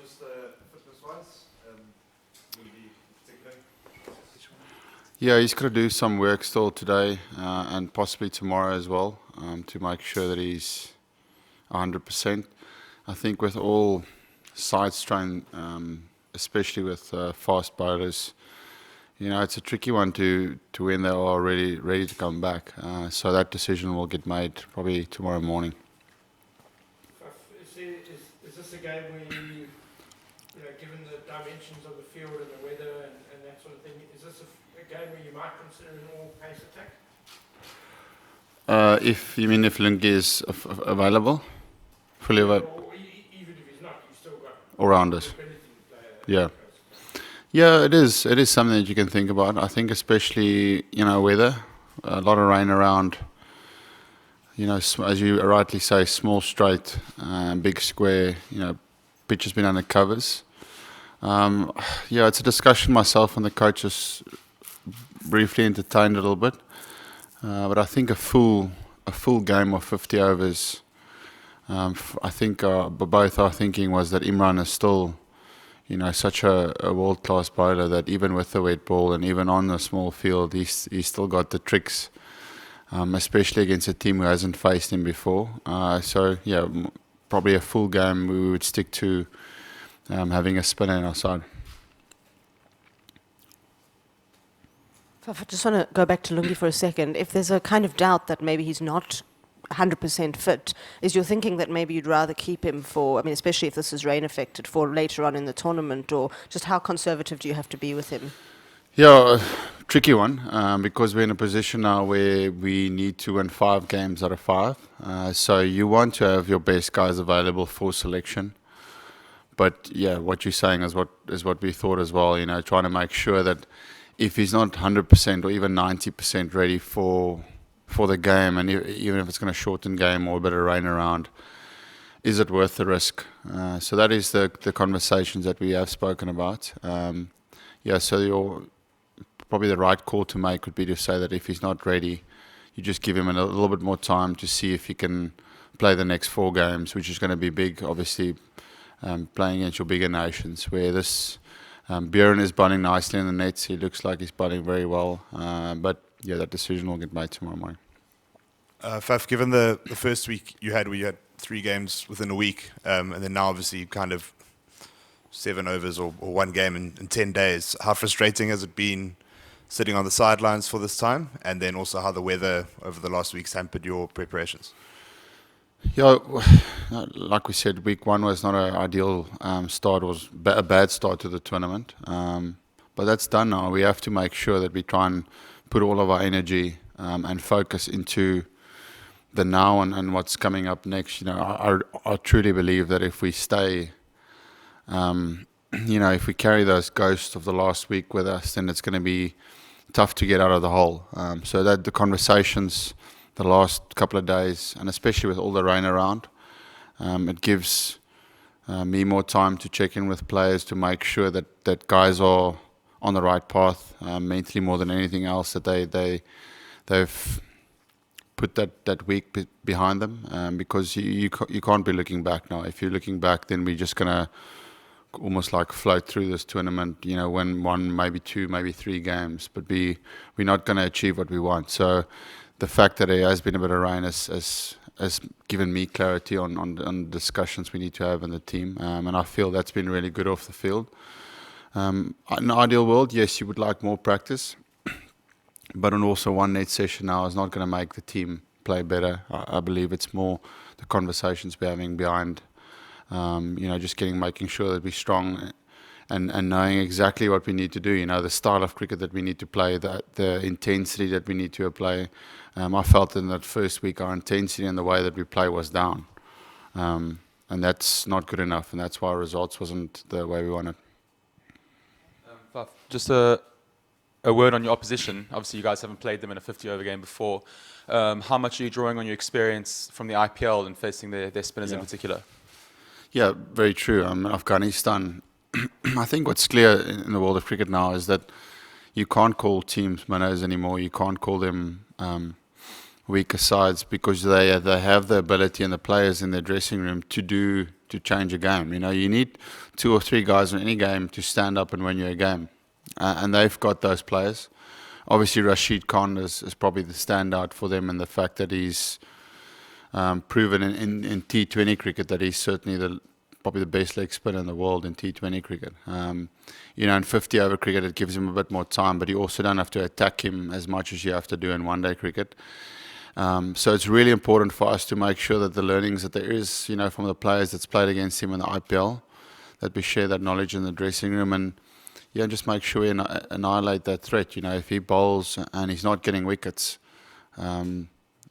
just fitness-wise? Maybe particularly? Yeah, he's got to do some work still today and possibly tomorrow as well to make sure that he's 100%. I think with all side strain, especially with fast bowlers, it's a tricky one to when they are ready to come back. So that decision will get made probably tomorrow morning. Is this a game where you given the dimensions of the field and the weather and that sort of thing, is this a game where you might consider an all-pace attack? If you mean if Lungi is available, fully available, Or even if he's not, you've still got all rounders. the ability to play Yeah. Yeah, it is. It is something that you can think about. I think especially, weather, a lot of rain around, as you rightly say, small straight, big square, pitch has been under covers. It's a discussion myself and the coaches briefly entertained a little bit. But I think a full game of 50 overs, I think both our thinking was that Imran is still such a world-class bowler that even with the wet ball and even on the small field, he's still got the tricks, especially against a team who hasn't faced him before. Probably a full game we would stick to having a spinner on our side. I just want to go back to Lungi for a second. If there's a kind of doubt that maybe he's not 100% fit, is your thinking that maybe you'd rather keep him for, especially if this is rain affected, for later on in the tournament, or just how conservative do you have to be with him? Yeah, tricky one, because we're in a position now where we need to win 5 games out of 5. So you want to have your best guys available for selection. But yeah, what you're saying is what we thought as well, trying to make sure that if he's not 100% or even 90% ready for the game, and even if it's going to shorten game or a bit of rain around, is it worth the risk? So that is the conversations that we have spoken about. So probably the right call to make would be to say that if he's not ready, you just give him a little bit more time to see if he can play the next 4 games, which is going to be big, obviously, playing against your bigger nations, where this Bjorn is bowling nicely in the nets. He looks like he's bowling very well. But that decision will get made tomorrow morning. Faf, given the first week where you had 3 games within a week, and then now obviously kind of 7 overs or 1 game in 10 days, how frustrating has it been sitting on the sidelines for this time? And then also how the weather over the last weeks hampered your preparations? Yeah, like we said, week 1 was not an ideal start. It was a bad start to the tournament. But that's done now. We have to make sure that we try and put all of our energy and focus into the now and what's coming up next. I truly believe that if we stay, if we carry those ghosts of the last week with us, then it's going to be tough to get out of the hole. So that the conversations the last couple of days, and especially with all the rain around, it gives me more time to check in with players to make sure that guys are on the right path mentally more than anything else, that they've put that week behind them, because you can't be looking back now. If you're looking back, then we're just going to almost like float through this tournament, win 1, maybe 2, maybe 3 games, but we're not going to achieve what we want. So the fact that there has been a bit of rain has given me clarity on discussions we need to have in the team, and I feel that's been really good off the field. In an ideal world, yes, you would like more practice, but also 1 net session now is not going to make the team play better. I believe it's more the conversations we're having behind, just making sure that we're strong and knowing exactly what we need to do, the style of cricket that we need to play, the intensity that we need to apply. I felt in that first week our intensity and the way that we play was down. And that's not good enough, and that's why results wasn't the way we wanted. Just a word on your opposition. Obviously, you guys haven't played them in a 50-over game before. How much are you drawing on your experience from the IPL and facing their spinners in particular? Yeah, very true. Afghanistan, I think what's clear in the world of cricket now is that you can't call teams minnows anymore. You can't call them weaker sides, because they have the ability and the players in their dressing room to do to change a game. You know, you need 2 or 3 guys in any game to stand up and win you a game, and they've got those players. Obviously, Rashid Khan is probably the standout for them, and the fact that he's proven in T20 cricket that he's certainly probably the best leg spinner in the world in T20 cricket. You know, in 50 over cricket, it gives him a bit more time, but you also don't have to attack him as much as you have to do in one-day cricket. So it's really important for us to make sure that the learnings that there is, you know, from the players that's played against him in the IPL, that we share that knowledge in the dressing room, and yeah, just make sure we annihilate that threat. You know, if he bowls and he's not getting wickets, then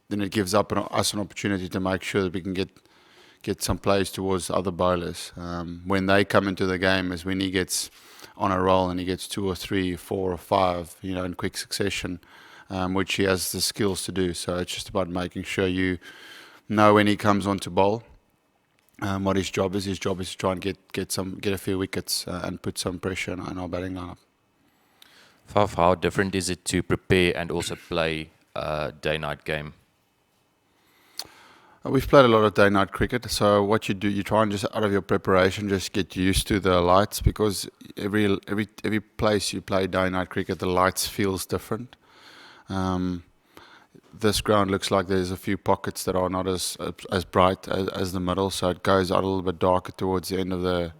it gives us an opportunity to make sure that we can get some plays towards other bowlers. When they come into the game is when he gets on a roll and he gets 2 or 3, 4 or 5, you know, in quick succession, which he has the skills to do. So it's just about making sure you know when he comes on to bowl, what his job is. His job is to try and get a few wickets and put some pressure on our batting lineup. Faf, how different is it to prepare and also play a day-night game? We've played a lot of day-night cricket, so what you do, you try and just out of your preparation just get used to the lights, because every place you play day-night cricket, the lights feels different. This ground looks like there's a few pockets that are not as bright as the middle, so it goes out a little bit darker towards the end of the.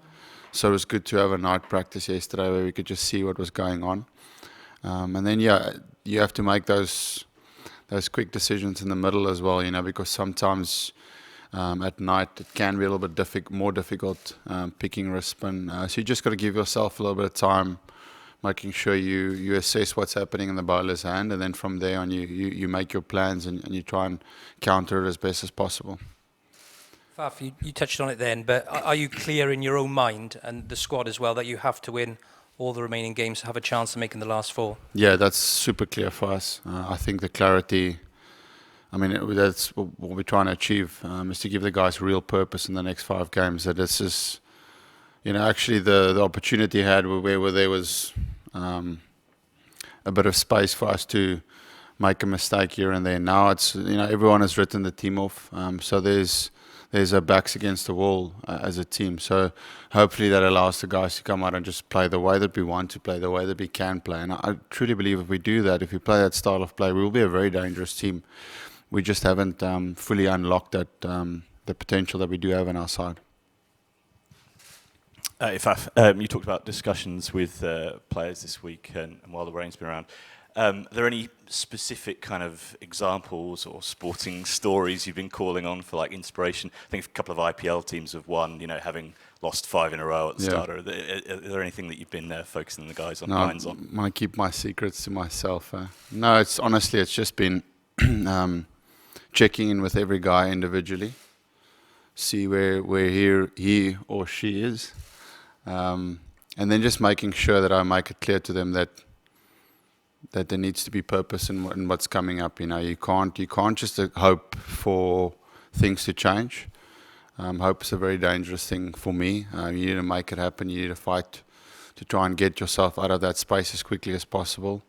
So it was good to have a night practice yesterday where we could just see what was going on, and then you have to make those quick decisions in the middle as well, you know, because sometimes at night it can be a little bit more difficult picking wrist spin. So you just got to give yourself a little bit of time, making sure you assess what's happening in the bowler's hand, and then from there on you make your plans and you try and counter it as best as possible. Faf, you touched on it then, but are you clear in your own mind and the squad as well that you have to win all the remaining games to have a chance of making the last 4? Yeah, that's super clear for us. I think the clarity, I mean, that's what we're trying to achieve, is to give the guys real purpose in the next 5 games. That this is, you know, actually the opportunity had where there was a bit of space for us to make a mistake here and there. Now it's, you know, everyone has written the team off, so there's our backs against the wall as a team. So hopefully that allows the guys to come out and just play the way that we want to play, the way that we can play. And I truly believe if we do that, if we play that style of play, we will be a very dangerous team. We just haven't fully unlocked that the potential that we do have on our side. You talked about discussions with players this week and while the rain's been around. Are there any specific kind of examples or sporting stories you've been calling on for like inspiration? I think a couple of IPL teams have won, you know, having lost 5 in a row at the start. Are there anything that you've been focusing the guys on, minds on? I want to keep my secrets to myself. No, it's honestly, it's just been checking in with every guy individually, see where he or she is, and then just making sure that I make it clear to them that there needs to be purpose in what's coming up. You know, you can't just hope for things to change. Hope is a very dangerous thing for me. You need to make it happen. You need to fight to try and get yourself out of that space as quickly as possible.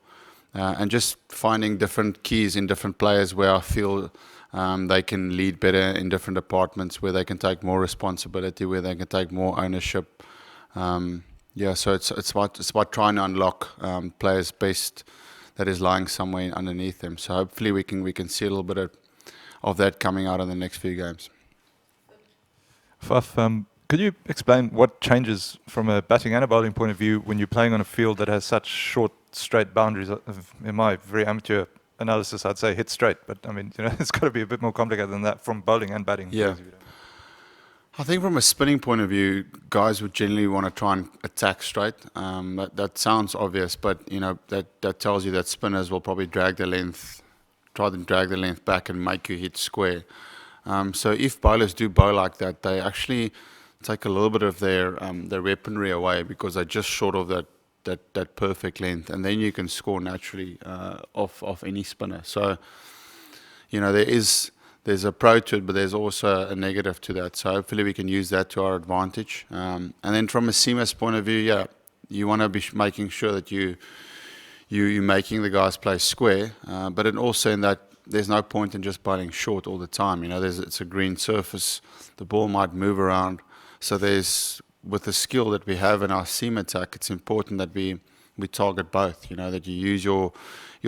And just finding different keys in different players where I feel they can lead better in different departments, where they can take more responsibility, where they can take more ownership. So it's about trying to unlock players' best that is lying somewhere underneath them. So hopefully we can see a little bit of that coming out in the next few games. Faf, could you explain what changes from a batting and a bowling point of view when you're playing on a field that has such short, straight boundaries? In my very amateur analysis, I'd say hit straight, but I mean, you know, it's got to be a bit more complicated than that from bowling and batting. Yeah. I think from a spinning point of view, guys would generally want to try and attack straight. That sounds obvious, but you know that tells you that spinners will probably try to drag the length back and make you hit square. So if bowlers do bowl like that, they actually take a little bit of their weaponry away, because they're just short of that perfect length, and then you can score naturally off any spinner. So you know there's a pro to it, but there's also a negative to that. So hopefully we can use that to our advantage. And then from a seamer's point of view, you want to be making sure that you're making the guys play square, but then also in that there's no point in just bowling short all the time. You know, it's a green surface, the ball might move around. So there's, with the skill that we have in our seam attack, it's important that we target both. You know, that you use your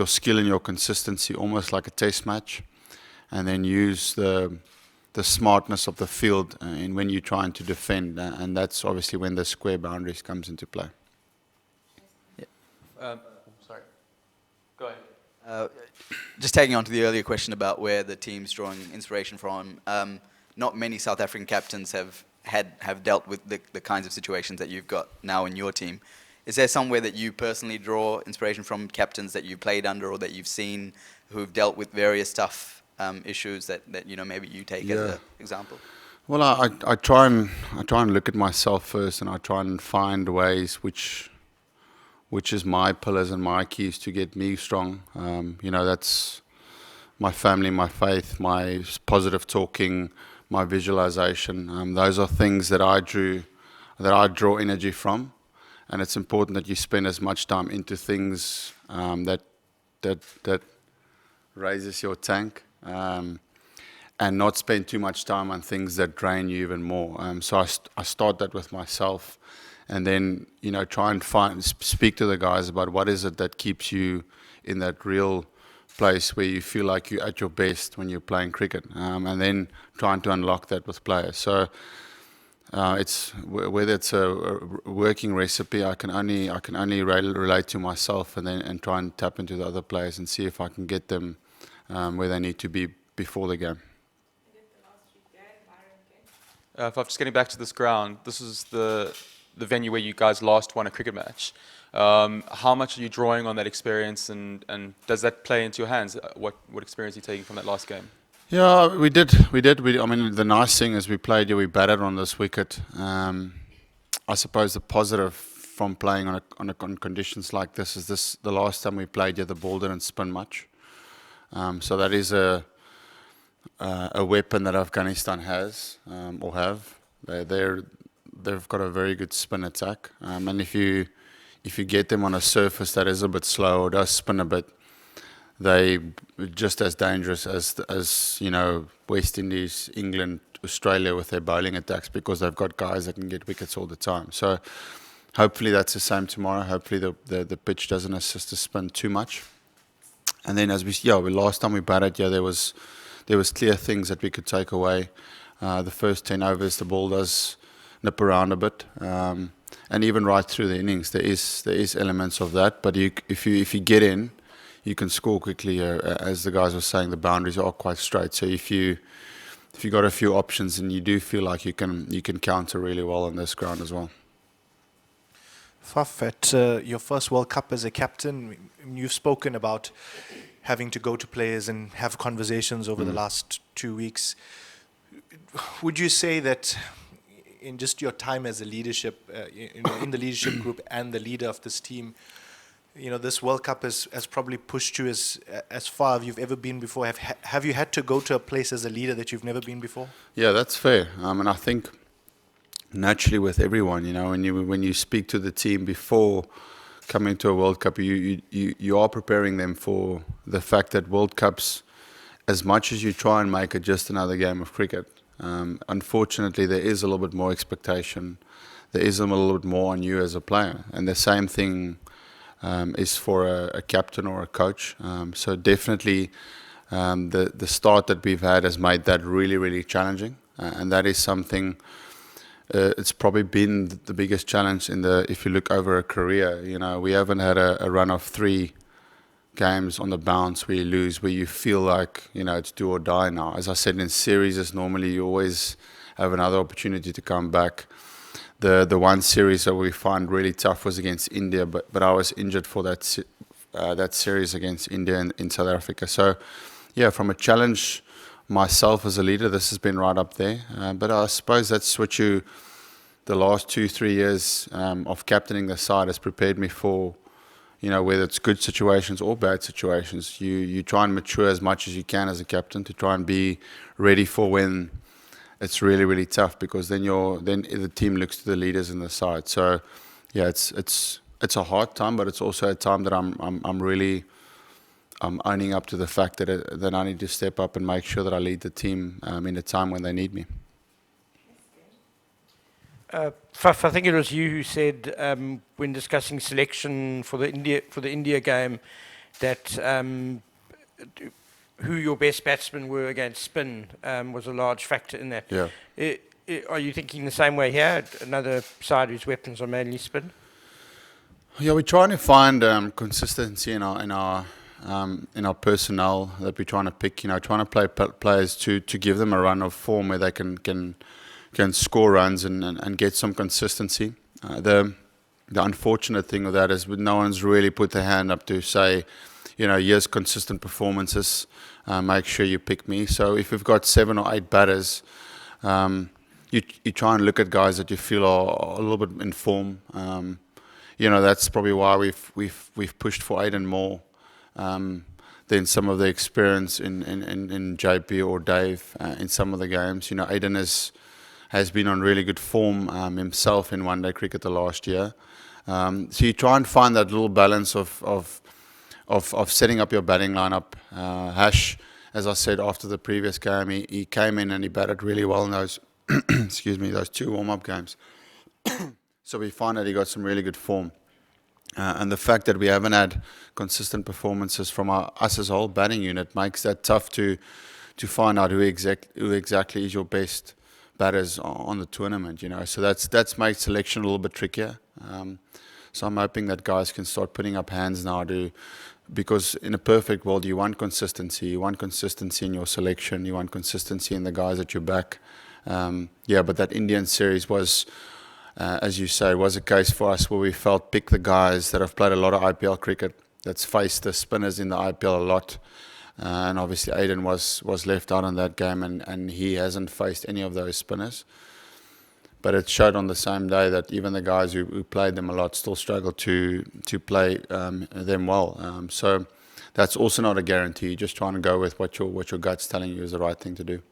skill and your consistency almost like a test match, and then use the smartness of the field in when you're trying to defend, and that's obviously when the square boundaries comes into play. Sorry. Go ahead. Just tagging on to the earlier question about where the team's drawing inspiration from, not many South African captains have dealt with the kinds of situations that you've got now in your team. Is there somewhere that you personally draw inspiration from, captains that you played under or that you've seen who've dealt with various tough issues that you know maybe you take as an example? Well, I try and look at myself first, and I try and find ways which is my pillars and my keys to get me strong. You know, that's my family, my faith, my positive talking, my visualization. Those are things that I draw energy from, and it's important that you spend as much time into things that raises your tank, and not spend too much time on things that drain you even more. So I start that with myself, and then, you know, try and speak to the guys about what is it that keeps you in that real place where you feel like you're at your best when you're playing cricket, and then trying to unlock that with players. So it's whether it's a working recipe, I can only relate to myself, and try and tap into the other players and see if I can get them where they need to be before the game. If I'm just getting back to this ground, this is the venue where you guys last won a cricket match. How much are you drawing on that experience, and does that play into your hands? What experience are you taking from that last game? Yeah, we did. I mean, the nice thing is we played, we batted on this wicket. I suppose the positive from playing on conditions like this is the last time we played here, the ball didn't spin much. So that is a weapon that Afghanistan has, or have. They've got a very good spin attack, and if you get them on a surface that is a bit slow or does spin a bit, they just as dangerous as you know, West Indies, England, Australia with their bowling attacks, because they've got guys that can get wickets all the time. So hopefully that's the same tomorrow. Hopefully the pitch doesn't assist the spin too much. And then last time we batted, there was clear things that we could take away. The first 10 overs, the ball does nip around a bit, and even right through the innings, there is elements of that. But if you get in, you can score quickly. As the guys were saying, the boundaries are quite straight. So if you got a few options, and you do feel like you can counter really well on this ground as well. Faf, at your first World Cup as a captain, you've spoken about having to go to players and have conversations over the last 2 weeks. Would you say that in just your time as a leadership, in the leadership group and the leader of this team, you know, this World Cup has probably pushed you as far as you've ever been before? Have you had to go to a place as a leader that you've never been before? Yeah, that's fair. And I think naturally with everyone, you know, when you speak to the team before coming to a World Cup, you are preparing them for the fact that World Cups, as much as you try and make it just another game of cricket, unfortunately there is a little bit more expectation. There is a little bit more on you as a player, and the same thing is for a captain or a coach. So definitely the start that we've had has made that really, really challenging, and that is something. It's probably been the biggest challenge if you look over a career. You know, we haven't had a run of 3 games on the bounce where you lose, where you feel like, you know, it's do or die now. As I said, in series, normally you always have another opportunity to come back. The one series that we find really tough was against India, but I was injured for that series against India in South Africa. So, yeah, from a challenge myself as a leader, this has been right up there. But I suppose that's what the last 2-3 years of captaining the side has prepared me for, you know, whether it's good situations or bad situations. You try and mature as much as you can as a captain to try and be ready for when it's really, really tough, because then the team looks to the leaders in the side. So, yeah, it's a hard time, but it's also a time that I'm owning up to the fact that I need to step up and make sure that I lead the team in a time when they need me. Faf, I think it was you who said when discussing selection for the India game that who your best batsmen were against spin was a large factor in that. Yeah. Are you thinking the same way here? Another side whose weapons are mainly spin? Yeah, we're trying to find consistency in our personnel that we're trying to pick. You know, trying to play players to give them a run of form where they can score runs and get some consistency. The unfortunate thing with that is no one's really put their hand up to say, you know, here's consistent performances. Make sure you pick me. So if we've got 7 or 8 batters, you try and look at guys that you feel are a little bit in form. You know, that's probably why we've pushed for Aiden more than some of the experience in JP or Dave in some of the games. You know, Aiden has been on really good form himself in one-day cricket the last year. So you try and find that little balance of setting up your batting lineup. Hash, as I said after the previous game, he came in and he batted really well in those excuse me, those 2 warm-up games. So we find that he got some really good form. And the fact that we haven't had consistent performances from us as a whole batting unit makes that tough to find out who exactly is your best batters on the tournament, you know. So that's made selection a little bit trickier. So I'm hoping that guys can start putting up hands now because in a perfect world you want consistency. You want consistency in your selection. You want consistency in the guys that you back. But that Indian series was, as you say, was a case for us where we felt pick the guys that have played a lot of IPL cricket, that's faced the spinners in the IPL a lot. And obviously Aiden was left out in that game and he hasn't faced any of those spinners. But it showed on the same day that even the guys who played them a lot still struggled to play them well. So that's also not a guarantee. You're just trying to go with what your gut's telling you is the right thing to do.